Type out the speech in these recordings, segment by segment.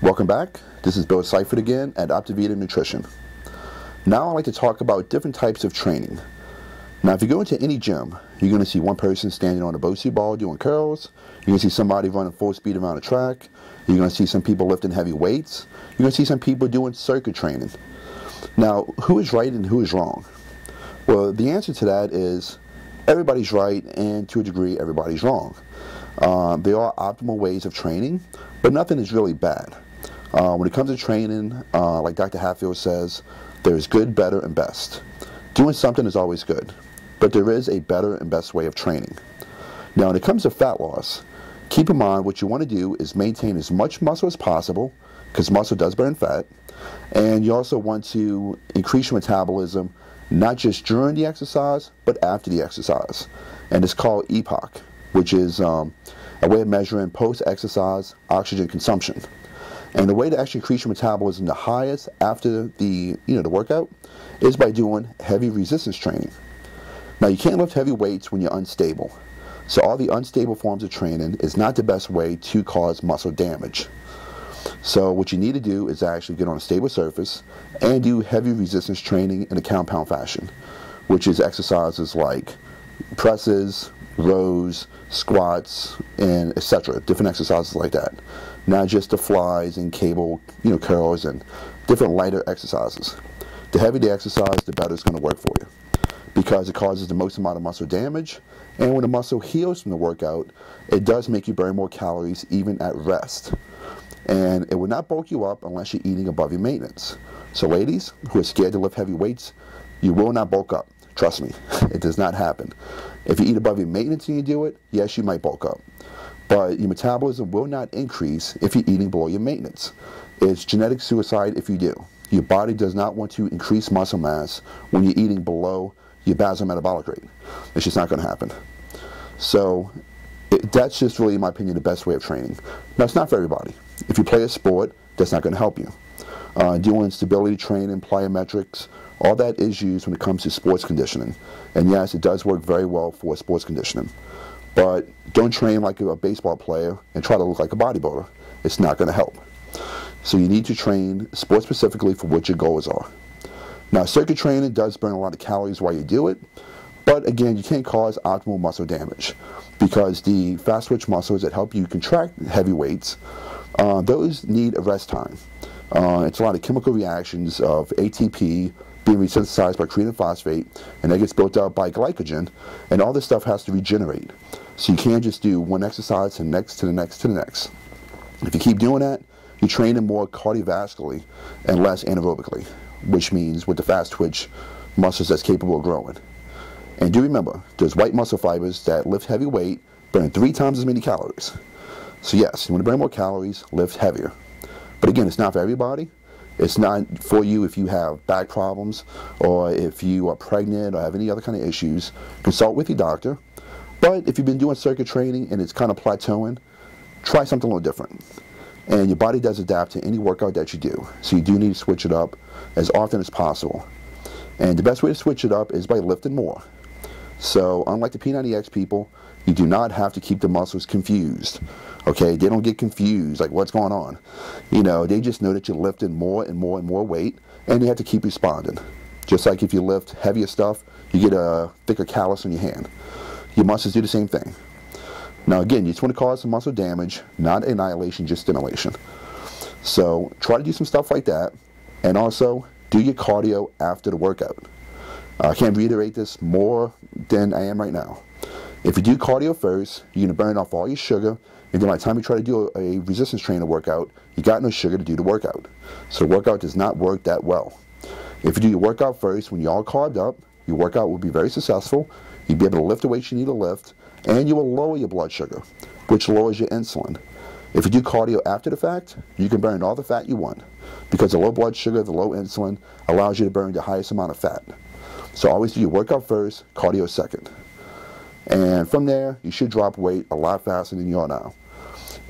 Welcome back. This is Bill Seifert again at Optivita Nutrition. Now I'd like to talk about different types of training. Now if you go into any gym, you're going to see one person standing on a BOSU ball doing curls. You're going to see somebody running full speed around a track. You're going to see some people lifting heavy weights. You're going to see some people doing circuit training. Now who is right and who is wrong? Well, the answer to that is everybody's right, and to a degree everybody's wrong. There are optimal ways of training, but nothing is really bad. When it comes to training, like Dr. Hatfield says, there's good, better, and best. Doing something is always good, but there is a better and best way of training. Now when it comes to fat loss, keep in mind what you want to do is maintain as much muscle as possible, because muscle does burn fat, and you also want to increase your metabolism not just during the exercise, but after the exercise. And it's called EPOC, which is a way of measuring post-exercise oxygen consumption. And the way to actually increase your metabolism the highest after the workout is by doing heavy resistance training. Now you can't lift heavy weights when you're unstable. So all the unstable forms of training is not the best way to cause muscle damage. So what you need to do is actually get on a stable surface and do heavy resistance training in a compound fashion, which is exercises like presses, rows, squats, and etc. Different exercises like that. Not just the flies and cable, curls and different lighter exercises. The heavier the exercise, the better it's going to work for you, because it causes the most amount of muscle damage, and when the muscle heals from the workout, it does make you burn more calories even at rest. And it will not bulk you up unless you're eating above your maintenance. So ladies who are scared to lift heavy weights, you will not bulk up. Trust me, it does not happen. If you eat above your maintenance and you do it, yes, you might bulk up. But your metabolism will not increase if you're eating below your maintenance. It's genetic suicide if you do. Your body does not want to increase muscle mass when you're eating below your basal metabolic rate. It's just not going to happen. So that's just really, in my opinion, the best way of training. Now, it's not for everybody. If you play a sport, that's not going to help you. Doing stability training, plyometrics, all that is used when it comes to sports conditioning. And yes, it does work very well for sports conditioning. But don't train like a baseball player and try to look like a bodybuilder. It's not going to help. So you need to train sport specifically for what your goals are. Now, circuit training does burn a lot of calories while you do it, but again, you can't cause optimal muscle damage, because the fast twitch muscles that help you contract heavy weights, those need a rest time. It's a lot of chemical reactions of ATP being resynthesized by creatine phosphate, and that gets built up by glycogen, and all this stuff has to regenerate. So you can't just do one exercise to the next, to the next, to the next. If you keep doing that, you're training more cardiovascularly and less anaerobically, which means with the fast twitch muscles that's capable of growing. And do remember, there's white muscle fibers that lift heavy weight burn 3 times as many calories. So yes, you want to burn more calories, lift heavier. But again, it's not for everybody. It's not for you if you have back problems, or if you are pregnant or have any other kind of issues. Consult with your doctor. But if you've been doing circuit training and it's kind of plateauing, try something a little different. And your body does adapt to any workout that you do. So you do need to switch it up as often as possible. And the best way to switch it up is by lifting more. So unlike the P90X people, you do not have to keep the muscles confused. Okay, they don't get confused, like what's going on. They just know that you're lifting more and more and more weight, and you have to keep responding. Just like if you lift heavier stuff, you get a thicker callus on your hand. Your muscles do the same thing. Now again, you just want to cause some muscle damage, not annihilation, just stimulation. So try to do some stuff like that, and also do your cardio after the workout. I can't reiterate this more than I am right now. If you do cardio first, you're going to burn off all your sugar, and then by the time you try to do a resistance trainer workout, you got no sugar to do the workout. So the workout does not work that well. If you do your workout first, when you're all carved up, your workout will be very successful. You'll be able to lift the weights you need to lift, and you will lower your blood sugar, which lowers your insulin. If you do cardio after the fact, you can burn all the fat you want, because the low blood sugar, the low insulin, allows you to burn the highest amount of fat. So always do your workout first, cardio second. And from there, you should drop weight a lot faster than you are now.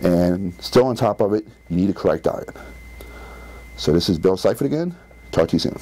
And still on top of it, you need a correct diet. So this is Bill Seifert again. Talk to you soon.